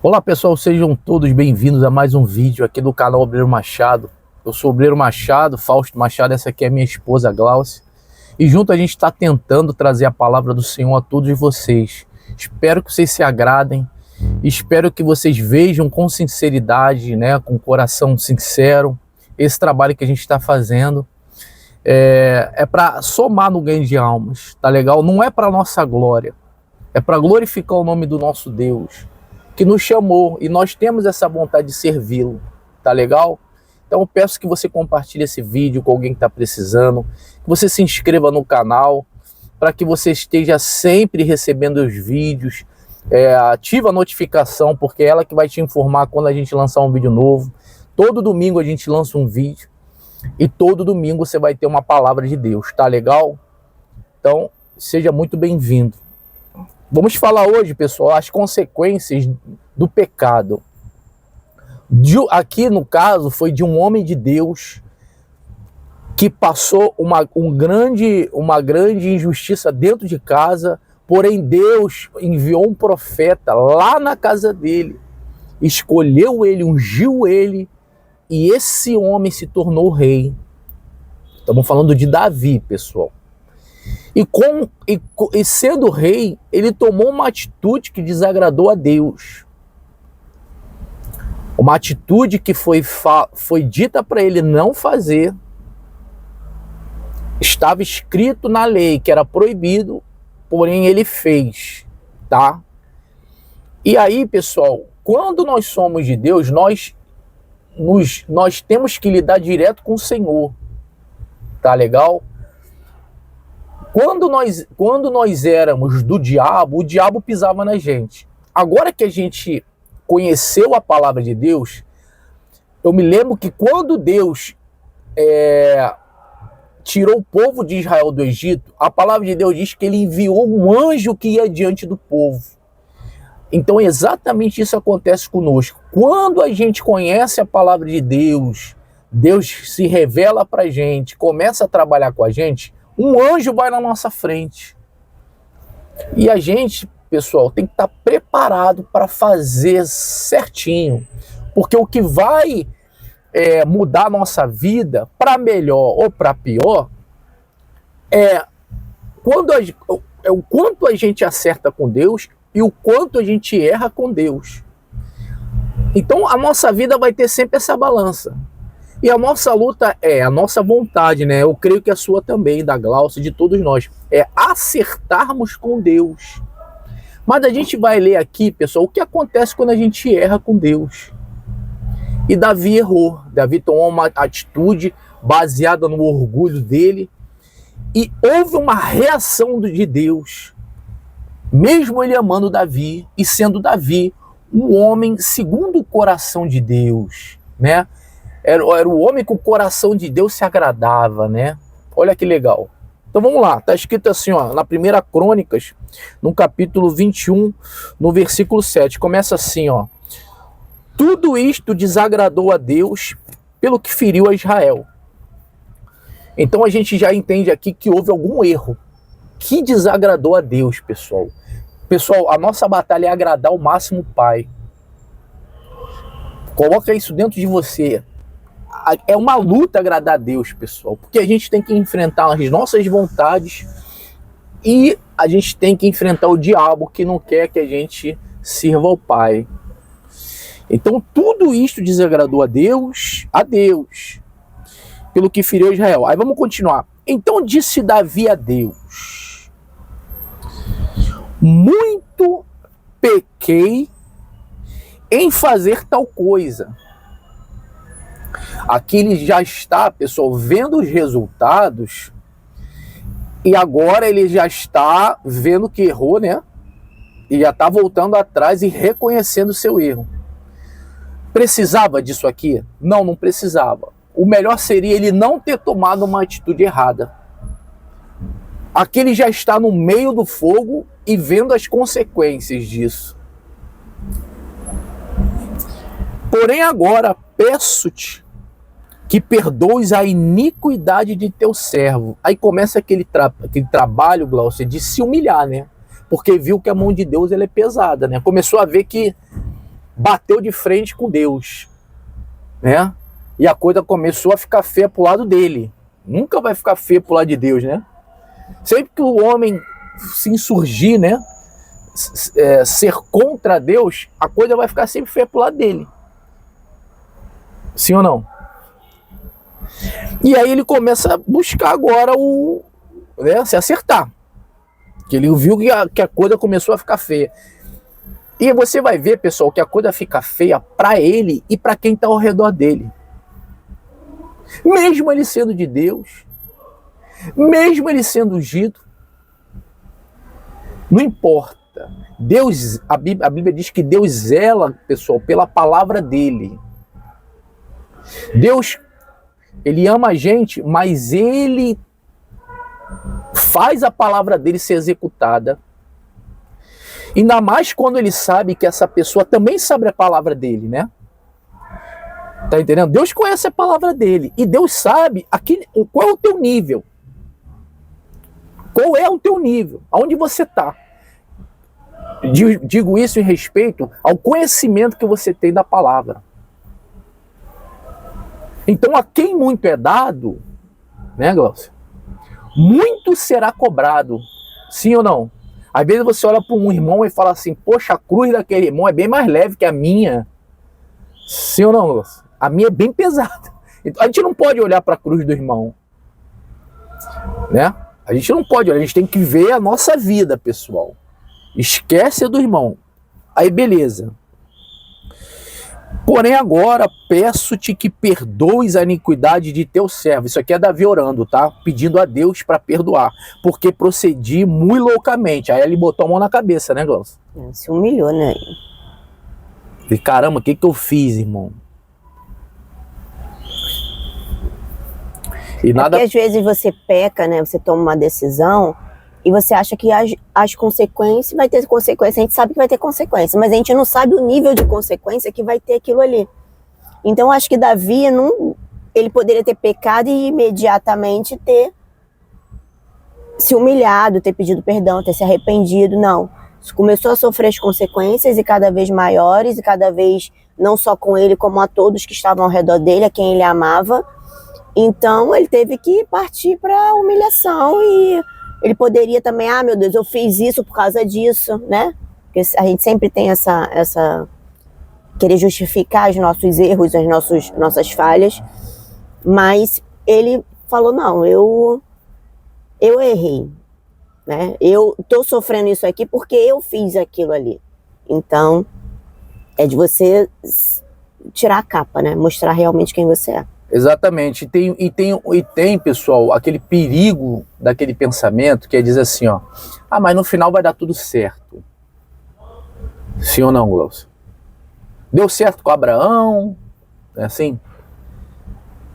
Olá pessoal, sejam todos bem-vindos a mais um vídeo aqui do canal Obreiro Machado. Eu sou o Obreiro Machado, Fausto Machado, essa aqui é a minha esposa Glaucia. E junto a gente está tentando trazer a palavra do Senhor a todos vocês. Espero que vocês se agradem, espero que vocês vejam com sinceridade, né, com coração sincero, esse trabalho que a gente está fazendo. É para somar no ganho de almas, tá legal? Não é para nossa glória, é para glorificar o nome do nosso Deus, que nos chamou, e nós temos essa vontade de servi-lo, tá legal? Então eu peço que você compartilhe esse vídeo com alguém que está precisando, que você se inscreva no canal, para que você esteja sempre recebendo os vídeos, ativa a notificação, porque é ela que vai te informar quando a gente lançar um vídeo novo. Todo domingo a gente lança um vídeo, e todo domingo você vai ter uma palavra de Deus, tá legal? Então, seja muito bem-vindo. Vamos falar hoje, pessoal, as consequências do pecado. Aqui, no caso, foi de um homem de Deus que passou uma grande injustiça dentro de casa, porém Deus enviou um profeta lá na casa dele, escolheu ele, ungiu ele, e esse homem se tornou rei. Estamos falando de Davi, pessoal. E sendo rei, ele tomou uma atitude que desagradou a Deus. Uma atitude que foi dita para ele não fazer. Estava escrito na lei que era proibido, porém ele fez, tá? E aí, pessoal, quando nós somos de Deus, nós temos que lidar direto com o Senhor, tá legal? Quando nós éramos do diabo, o diabo pisava na gente. Agora que a gente conheceu a palavra de Deus, eu me lembro que quando Deus tirou o povo de Israel do Egito, a palavra de Deus diz que ele enviou um anjo que ia diante do povo. Então exatamente isso acontece conosco. Quando a gente conhece a palavra de Deus, Deus se revela para a gente, começa a trabalhar com a gente, um anjo vai na nossa frente. E a gente, pessoal, tem que estar preparado para fazer certinho. Porque o que vai mudar a nossa vida, para melhor ou para pior, é o quanto a gente acerta com Deus e o quanto a gente erra com Deus. Então a nossa vida vai ter sempre essa balança. E a nossa luta a nossa vontade, né? Eu creio que a sua também, da Glaucia, de todos nós, é acertarmos com Deus. Mas a gente vai ler aqui, pessoal, o que acontece quando a gente erra com Deus. E Davi errou. Davi tomou uma atitude baseada no orgulho dele. E houve uma reação de Deus. Mesmo ele amando Davi e sendo Davi um homem segundo o coração de Deus, né? Era o homem que o coração de Deus se agradava, né? Olha que legal. Então vamos lá, tá escrito assim, ó, na 1 Crônicas, no capítulo 21, no versículo 7, começa assim, ó: tudo isto desagradou a Deus pelo que feriu a Israel. Então a gente já entende aqui que houve algum erro que desagradou a Deus, pessoal. Pessoal, a nossa batalha é agradar ao máximo o Pai. Coloca isso dentro de você. É uma luta agradar a Deus, pessoal, porque a gente tem que enfrentar as nossas vontades e a gente tem que enfrentar o diabo que não quer que a gente sirva ao Pai. Então tudo isto desagradou a Deus, pelo que feriu Israel. Aí vamos continuar. Então disse Davi a Deus: muito pequei em fazer tal coisa. Aqui ele já está, pessoal, vendo os resultados, e agora ele já está vendo que errou, né? E já está voltando atrás e reconhecendo o seu erro. Precisava disso aqui? Não, não precisava. O melhor seria ele não ter tomado uma atitude errada. Aqui ele já está no meio do fogo e vendo as consequências disso. Porém agora peço-te que perdoes a iniquidade de teu servo. Aí começa aquele trabalho, Glaucia, de se humilhar, né? Porque viu que a mão de Deus ela é pesada, né? Começou a ver que bateu de frente com Deus, né? E a coisa começou a ficar feia pro lado dele. Nunca vai ficar feia pro lado de Deus, né? Sempre que o homem se insurgir, né? Ser contra Deus, a coisa vai ficar sempre feia pro lado dele. Sim ou não? E aí ele começa a buscar agora né, se acertar. Que ele viu que a coisa começou a ficar feia. E você vai ver, pessoal, que a coisa fica feia para ele e para quem está ao redor dele. Mesmo ele sendo de Deus, mesmo ele sendo ungido, não importa. Deus, a Bíblia diz que Deus zela, pessoal, pela palavra dele. Deus, ele ama a gente, mas ele faz a palavra dele ser executada. Ainda mais quando ele sabe que essa pessoa também sabe a palavra dele, né? Tá entendendo? Deus conhece a palavra dele. E Deus sabe qual é o teu nível. Qual é o teu nível? Aonde você está? Digo isso em respeito ao conhecimento que você tem da palavra. Então, a quem muito é dado, né, Glaucio? Muito será cobrado. Sim ou não? Às vezes você olha para um irmão e fala assim, poxa, a cruz daquele irmão é bem mais leve que a minha. Sim ou não, Glaucio? A minha é bem pesada. Então, a gente não pode olhar para a cruz do irmão, né? A gente não pode olhar, a gente tem que ver a nossa vida, pessoal. Esquece a do irmão. Aí, beleza. Porém, agora peço-te que perdoes a iniquidade de teu servo. Isso aqui é Davi orando, tá? Pedindo a Deus para perdoar. Porque procedi muito loucamente. Aí ele botou a mão na cabeça, né, Glaucio? Se humilhou, né? E caramba, o que eu fiz, irmão? E nada... Porque às vezes você peca, né? Você toma uma decisão e você acha que as consequências vai ter consequência. A gente sabe que vai ter consequência, mas a gente não sabe o nível de consequência que vai ter aquilo ali. Então acho que Davi ele poderia ter pecado e imediatamente ter se humilhado, ter pedido perdão, ter se arrependido. Não. Começou a sofrer as consequências e cada vez maiores, e cada vez não só com ele, como a todos que estavam ao redor dele, a quem ele amava. Então ele teve que partir para a humilhação e ele poderia também, meu Deus, eu fiz isso por causa disso, né? Porque a gente sempre tem essa querer justificar os nossos erros, as nossas falhas, mas ele falou, não, eu errei, né? Eu tô sofrendo isso aqui porque eu fiz aquilo ali. Então, é de você tirar a capa, né? Mostrar realmente quem você é. Exatamente. E tem, pessoal, aquele perigo daquele pensamento que é dizer assim, ó, mas no final vai dar tudo certo. Sim ou não, Glaucio? Deu certo com Abraão, é assim?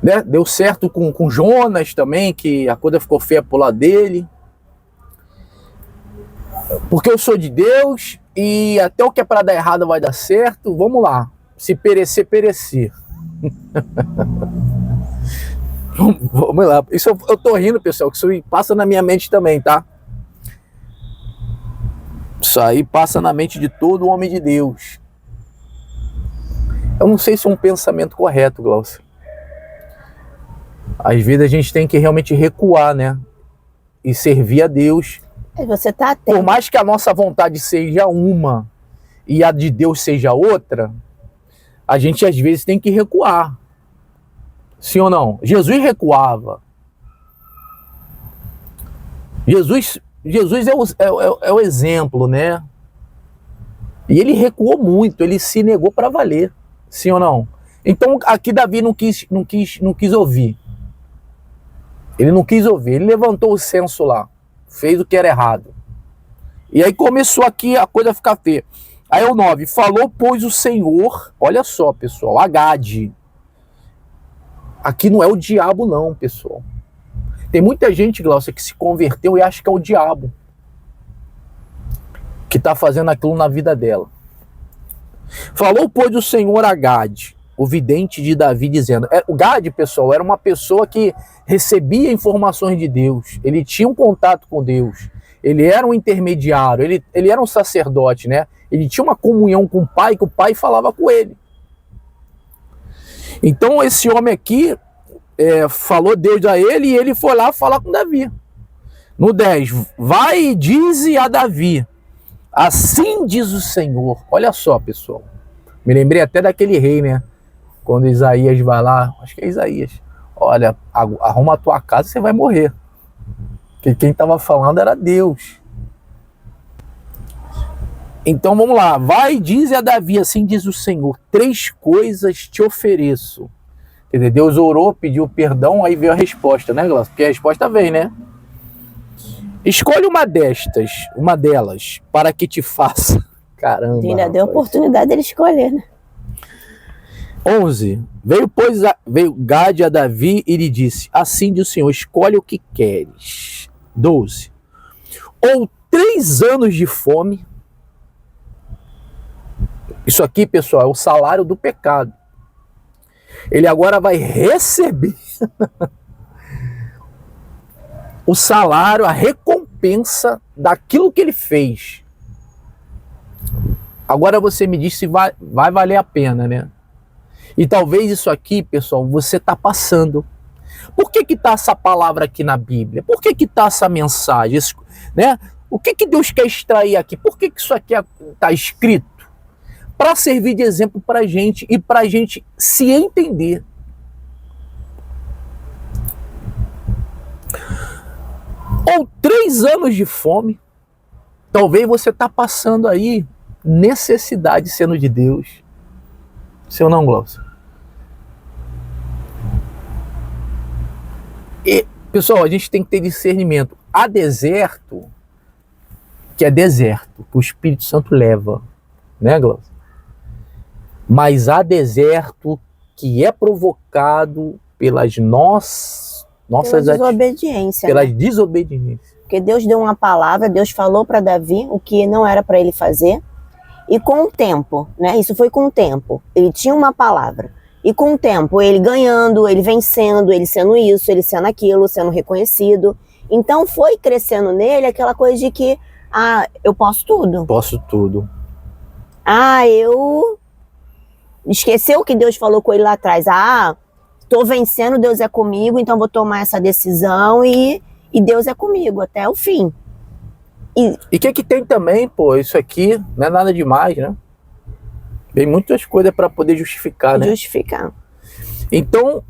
Né? Deu certo com Jonas também, que a coisa ficou feia pro lado dele. Porque eu sou de Deus e até o que é para dar errado vai dar certo. Vamos lá. Se perecer, perecer. Vamos lá. Isso eu tô rindo, pessoal, que isso passa na minha mente também, tá? Isso aí passa na mente de todo homem de Deus. Eu não sei se é um pensamento correto, Glaucio. Às vezes a gente tem que realmente recuar, né? E servir a Deus. Você tá atento. Por mais que a nossa vontade seja uma e a de Deus seja outra, a gente às vezes tem que recuar. Sim ou não? Jesus recuava. Jesus é o exemplo, né? E ele recuou muito, ele se negou para valer. Sim ou não? Então aqui Davi não quis ouvir. Ele não quis ouvir, ele levantou o censo lá, fez o que era errado. E aí começou aqui a coisa a ficar feia. Aí o 9, falou pois o Senhor, olha só pessoal, a Gade. Aqui não é o diabo não, pessoal. Tem muita gente, Glaucia, que se converteu e acha que é o diabo que está fazendo aquilo na vida dela. Falou pois o Senhor a Gade, o vidente de Davi, dizendo... O Gade, pessoal, era uma pessoa que recebia informações de Deus. Ele tinha um contato com Deus. Ele era um intermediário, ele era um sacerdote, né? Ele tinha uma comunhão com o pai, que o pai falava com ele. Então esse homem aqui falou Deus a ele e ele foi lá falar com Davi. No 10, vai e dize a Davi, assim diz o Senhor. Olha só, pessoal. Me lembrei até daquele rei, né? Quando Isaías vai lá, acho que é Isaías. Olha, arruma a tua casa, você vai morrer. Porque quem estava falando era Deus. Então vamos lá. Vai e dize a Davi, assim diz o Senhor, 3 coisas te ofereço. Quer dizer, Deus orou, pediu perdão, aí veio a resposta, né, Glaucio? Porque a resposta vem, né? Escolhe uma delas, para que te faça. Caramba. Ainda deu a oportunidade dele escolher, né? 11. Veio Gade a Davi e lhe disse, assim diz o Senhor, escolhe o que queres. 12. Ou 3 anos de fome. Isso aqui, pessoal, é o salário do pecado. Ele agora vai receber o salário, a recompensa daquilo que ele fez. Agora você me diz se vai valer a pena, né? E talvez isso aqui, pessoal, você está passando. Por que está essa palavra aqui na Bíblia? Por que está essa mensagem? Né? O que Deus quer extrair aqui? Por que isso aqui está escrito? Para servir de exemplo para a gente e para a gente se entender. Ou 3 anos de fome. Talvez você está passando aí necessidade sendo de Deus. Seu não, Glaucio? E, pessoal, a gente tem que ter discernimento. Há deserto, que é deserto, que o Espírito Santo leva. Né, Glaucio? Mas há deserto que é provocado pelas nossas desobediência. Pelas desobediências. Porque Deus deu uma palavra, Deus falou para Davi o que não era para ele fazer. E com o tempo, né? Isso foi com o tempo. Ele tinha uma palavra. E com o tempo, ele ganhando, ele vencendo, ele sendo isso, ele sendo aquilo, sendo reconhecido. Então foi crescendo nele aquela coisa de que, eu posso tudo. Posso tudo. Eu esqueceu o que Deus falou com ele lá atrás. Tô vencendo, Deus é comigo, então vou tomar essa decisão e Deus é comigo até o fim. E o que tem também, pô, isso aqui não é nada demais, né? Tem muitas coisas para poder justificar, né? Justificar. Então,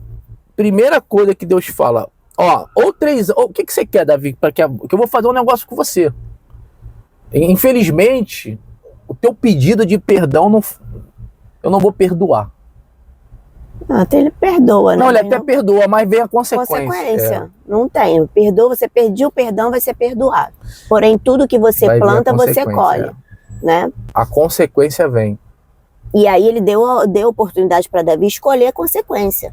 primeira coisa que Deus fala, o que você quer, Davi? Que eu vou fazer um negócio com você. Infelizmente, o teu pedido de perdão, eu não vou perdoar. Até ele perdoa, né? Não, ele até perdoa, mas vem a consequência. Não tem. Perdoa, você pediu perdão, vai ser perdoado. Porém, tudo que você planta, você colhe. Né? A consequência vem. E aí ele deu oportunidade para Davi escolher a consequência.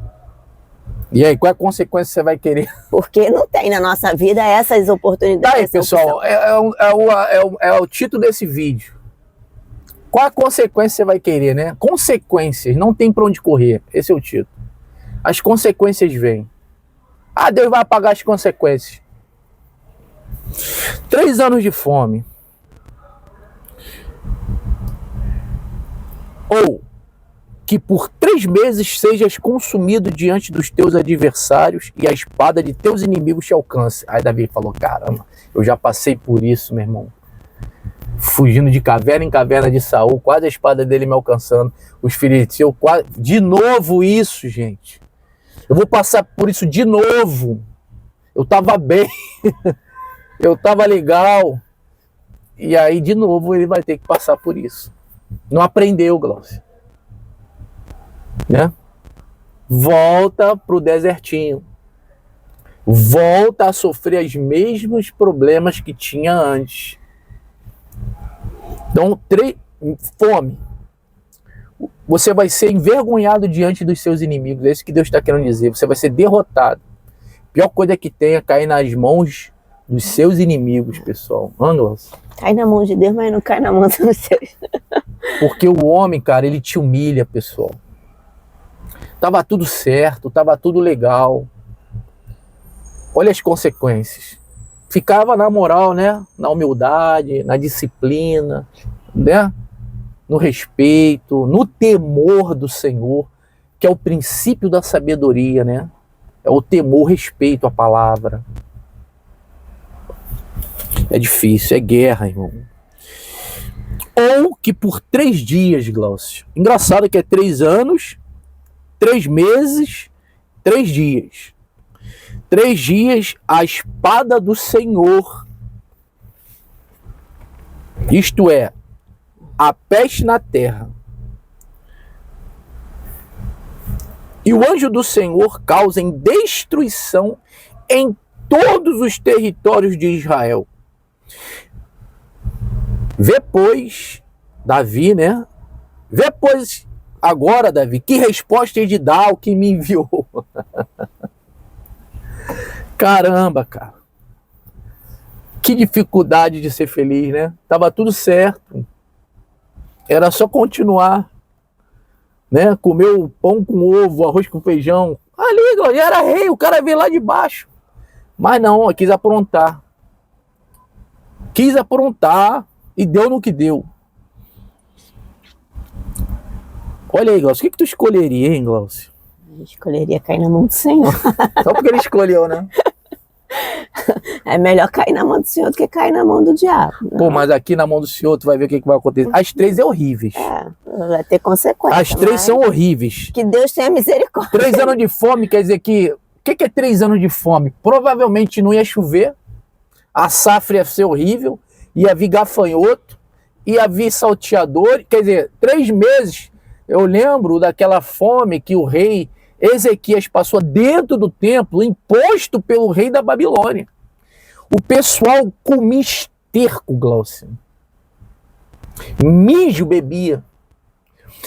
E aí, qual é a consequência que você vai querer? Porque não tem na nossa vida essas oportunidades. Aí, pessoal, é o título desse vídeo. Qual a consequência você vai querer, né? Consequências, não tem para onde correr. Esse é o título. As consequências vêm. Deus vai apagar as consequências. 3 anos de fome. Ou que por 3 meses sejas consumido diante dos teus adversários e a espada de teus inimigos te alcance. Aí Davi falou, caramba, eu já passei por isso, meu irmão. Fugindo de caverna em caverna de Saul, quase a espada dele me alcançando, os filisteus, de novo isso, gente. Eu vou passar por isso de novo. Eu tava bem, eu tava legal, e aí de novo ele vai ter que passar por isso. Não aprendeu, Glaucio, né? Volta pro desertinho, volta a sofrer os mesmos problemas que tinha antes. Então, fome. Você vai ser envergonhado diante dos seus inimigos. É isso que Deus está querendo dizer. Você vai ser derrotado. A pior coisa que tem é cair nas mãos dos seus inimigos, pessoal. Glaucio? Cai na mão de Deus, mas não cai na mão dos seus. Porque o homem, cara, ele te humilha, pessoal. Tava tudo certo, tava tudo legal. Olha as consequências. Ficava na moral, né? Na humildade, na disciplina, né? no respeito, no temor do Senhor, que é o princípio da sabedoria, né? É o temor, respeito à palavra. É difícil, é guerra, irmão. Ou que por 3 dias, Glaucio. Engraçado que é 3 anos, 3 meses, 3 dias. 3 dias a espada do Senhor. Isto é, a peste na terra. E o anjo do Senhor causa destruição em todos os territórios de Israel. Vê, pois, Davi, né? Vê, pois, agora, Davi, que resposta hei de dar ao que me enviou? Caramba, cara. Que dificuldade de ser feliz, né? Tava tudo certo. Era só continuar, né? Comer o pão com ovo, arroz com feijão. Ali, já era rei, o cara veio lá de baixo. Mas não, quis aprontar. Quis aprontar e deu no que deu. Olha aí, Glaucio, o que tu escolheria, hein, Glaucio? Eu escolheria cair na mão do Senhor. Só porque ele escolheu, né? É melhor cair na mão do Senhor do que cair na mão do diabo. Né? Pô, mas aqui na mão do Senhor, tu vai ver o que vai acontecer. As 3 é horríveis. Vai ter consequência. As 3 são horríveis. Que Deus tenha misericórdia. 3 anos de fome quer dizer que... O que é 3 anos de fome? Provavelmente não ia chover, a safra ia ser horrível, ia vir gafanhoto, ia vir salteador. Quer dizer, 3 meses, eu lembro daquela fome que o rei Ezequias passou dentro do templo, imposto pelo rei da Babilônia. O pessoal comia esterco, Glaucio. Mijo bebia.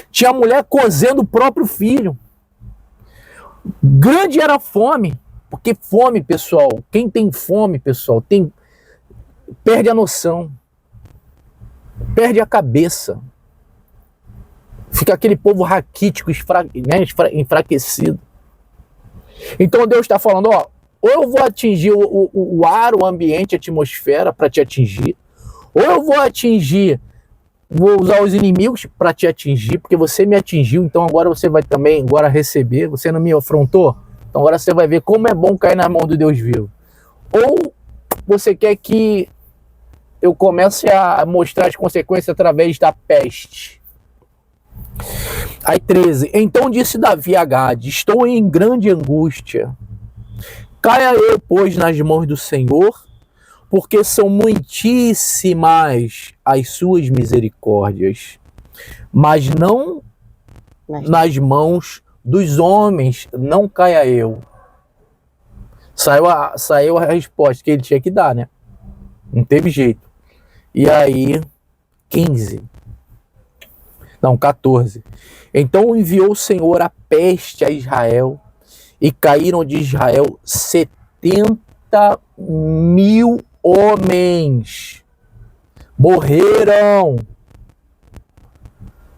Tinha mulher cozendo o próprio filho. Grande era a fome. Porque fome, pessoal, quem tem fome, pessoal, perde a noção. Perde a cabeça. Fica aquele povo raquítico, enfraquecido. Então Deus está falando, ó, ou eu vou atingir o ar, o ambiente, a atmosfera para te atingir, ou eu vou usar os inimigos para te atingir, porque você me atingiu, então agora você vai também agora receber, você não me afrontou, então agora você vai ver como é bom cair na mão do Deus vivo. Ou você quer que eu comece a mostrar as consequências através da peste. Aí 13, então disse Davi a Gade, estou em grande angústia, caia eu, pois, nas mãos do Senhor, porque são muitíssimas as suas misericórdias, mas não nas mãos dos homens, não caia eu. Saiu a resposta que ele tinha que dar, né? Não teve jeito. E aí, 14. Então enviou o Senhor a peste a Israel, e caíram de Israel 70.000 homens. Morreram.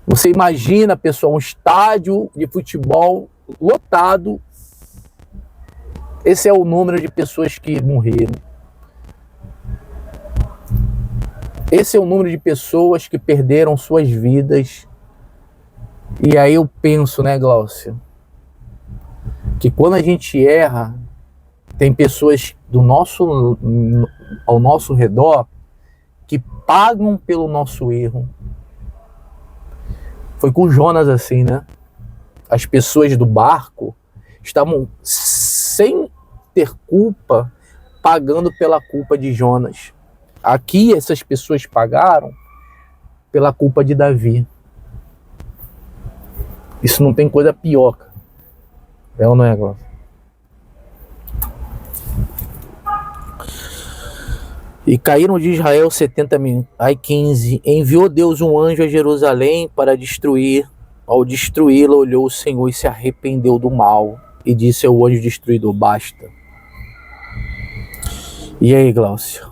Você imagina, pessoal, um estádio de futebol lotado. Esse é o número de pessoas que morreram. Esse é o número de pessoas que perderam suas vidas. E aí eu penso, né, Glaucio, que quando a gente erra, tem pessoas ao nosso redor que pagam pelo nosso erro. Foi com Jonas assim, né? As pessoas do barco estavam sem ter culpa, pagando pela culpa de Jonas. Aqui essas pessoas pagaram pela culpa de Davi. Isso não tem coisa pior, cara. É ou não é, Glaucio? E caíram de Israel 70.000. Aí 15. Enviou Deus um anjo a Jerusalém para destruir. Ao destruí-la, olhou o Senhor e se arrependeu do mal. E disse ao anjo destruidor, basta. E aí, Glaucio?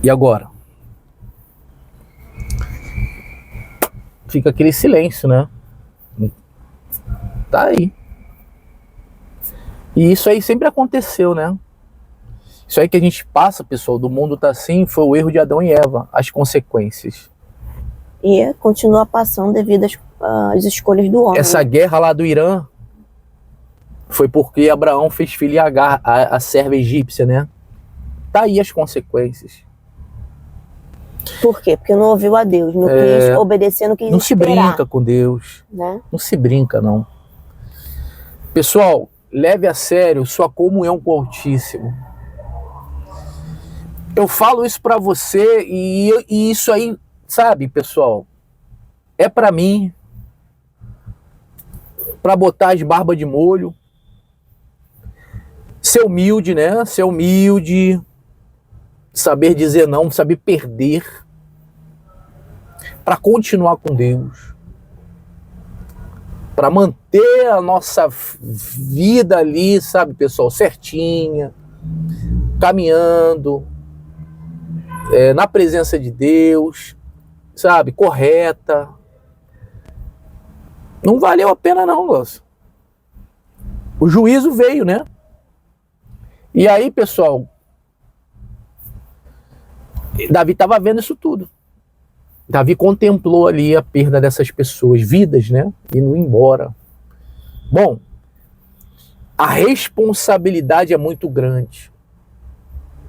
E agora? Fica aquele silêncio, né? Tá aí. E isso aí sempre aconteceu, né? Isso aí que a gente passa, pessoal, do mundo tá assim, foi o erro de Adão e Eva, as consequências. E continua passando devido às escolhas do homem. Essa guerra lá do Irã foi porque Abraão fez filho de Agar, a serva egípcia, né? Tá aí as consequências. Por quê? Porque não ouviu a Deus, não quis obedecer, não quis Não se esperar, brinca com Deus. né? Não se brinca, não. Pessoal, leve a sério sua comunhão com o Altíssimo. Eu falo isso pra você e isso aí, sabe, pessoal, é pra mim, pra botar as barbas de molho, ser humilde, né? Ser humilde, saber dizer não, saber perder, pra continuar com Deus, pra manter a nossa vida ali, sabe, pessoal, certinha, caminhando, na presença de Deus, sabe, correta. Não valeu a pena não, Glaucio. O juízo veio, né? E aí, pessoal, Davi estava vendo isso tudo. Davi contemplou ali a perda dessas pessoas, vidas, né? Indo embora. Bom, a responsabilidade é muito grande.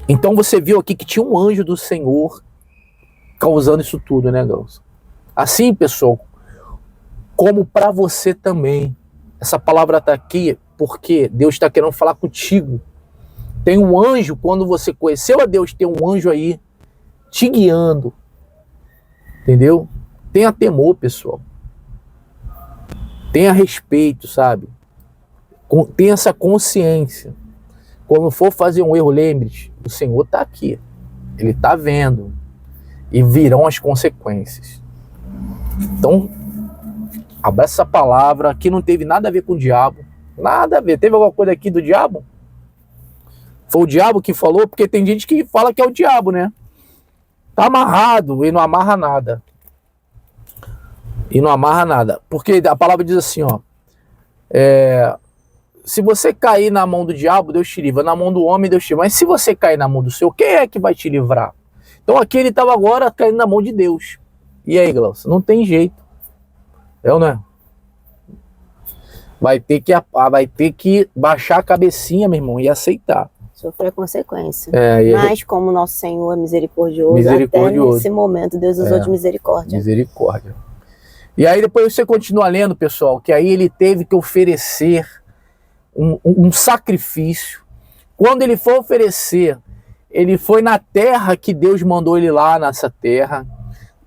Então você viu aqui que tinha um anjo do Senhor causando isso tudo, né, Glaucio? Assim, pessoal, como para você também. Essa palavra está aqui porque Deus está querendo falar contigo. Tem um anjo, quando você conheceu a Deus, tem um anjo aí te guiando. Entendeu? Tenha temor, pessoal. Tenha respeito, sabe? Tenha essa consciência. Quando for fazer um erro, lembre-se, o Senhor está aqui. Ele está vendo. E virão as consequências. Então, abraça essa palavra. Aqui não teve nada a ver com o diabo. Nada a ver. Teve alguma coisa aqui do diabo? Foi o diabo que falou? Porque tem gente que fala que é o diabo, né? Tá amarrado e não amarra nada. E não amarra nada. Porque a palavra diz assim, ó. Se você cair na mão do diabo, Deus te livra. Na mão do homem, Deus te livra. Mas se você cair na mão do Senhor, quem é que vai te livrar? Então aqui ele estava agora caindo na mão de Deus. E aí, Glaucio? Não tem jeito. É ou não é? Vai ter que baixar a cabecinha, meu irmão, e aceitar. Sofrer a consequência. Mas como nosso Senhor é misericordioso, misericordioso, até nesse momento Deus usou de misericórdia. Misericórdia. E aí depois você continua lendo, pessoal, que aí ele teve que oferecer um sacrifício. Quando ele foi oferecer, ele foi na terra que Deus mandou ele lá, nessa terra.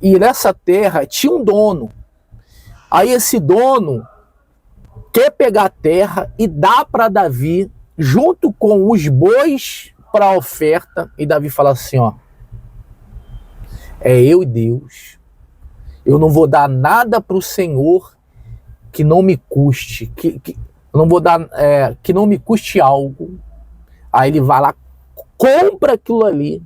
E nessa terra tinha um dono. Aí esse dono quer pegar a terra e dar para Davi, junto com os bois para a oferta. E Davi fala assim, ó. É eu e Deus. Eu não vou dar nada para o Senhor que não me custe. Não vou dar, que não me custe algo. Aí ele vai lá, compra aquilo ali,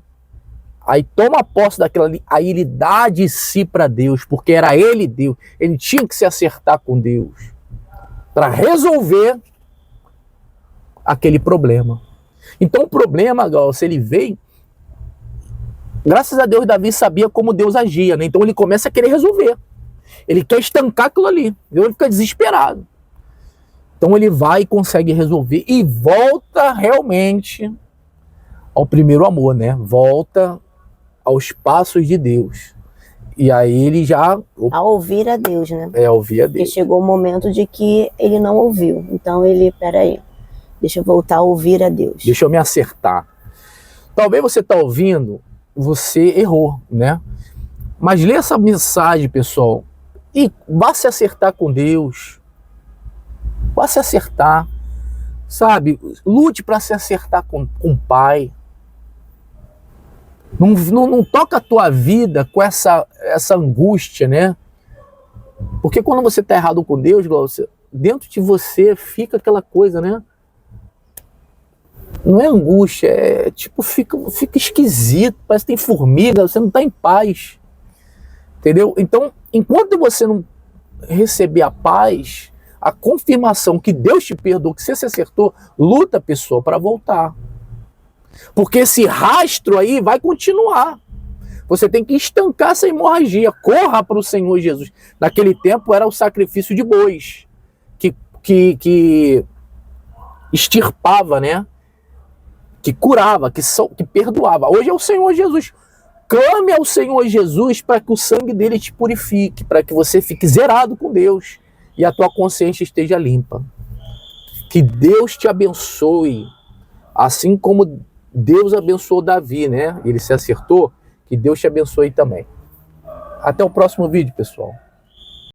aí toma posse daquilo ali, aí ele dá de si para Deus, porque era ele Deus. Ele tinha que se acertar com Deus para resolver aquele problema. Então o problema, Glaucio, ele veio, graças a Deus Davi sabia como Deus agia, né? Então ele começa a querer resolver. Ele quer estancar aquilo ali, ele fica desesperado. Então ele vai e consegue resolver e volta realmente ao primeiro amor, né? Volta aos passos de Deus. E aí ele já... A ouvir a Deus, né? Ouvir a Deus. Porque chegou o momento de que ele não ouviu. Então ele, peraí, deixa eu voltar a ouvir a Deus. Deixa eu me acertar. Talvez você está ouvindo, você errou, né? Mas lê essa mensagem, pessoal, e vá se acertar com Deus. Vá se acertar, sabe? Lute para se acertar com o Pai. Não toca a tua vida com essa angústia, né? Porque quando você está errado com Deus, Glaucio, dentro de você fica aquela coisa, né? Não é angústia, é tipo, fica esquisito, parece que tem formiga, você não está em paz. Entendeu? Então, enquanto você não receber a paz, a confirmação que Deus te perdoou, que você se acertou, luta, pessoa, para voltar. Porque esse rastro aí vai continuar. Você tem que estancar essa hemorragia. Corra para o Senhor Jesus. Naquele tempo era o sacrifício de bois, que extirpava, né? Que curava, que perdoava. Hoje é o Senhor Jesus. Clame ao Senhor Jesus para que o sangue dele te purifique, para que você fique zerado com Deus e a tua consciência esteja limpa. Que Deus te abençoe, assim como Deus abençoou Davi, né? Ele se acertou, que Deus te abençoe também. Até o próximo vídeo, pessoal.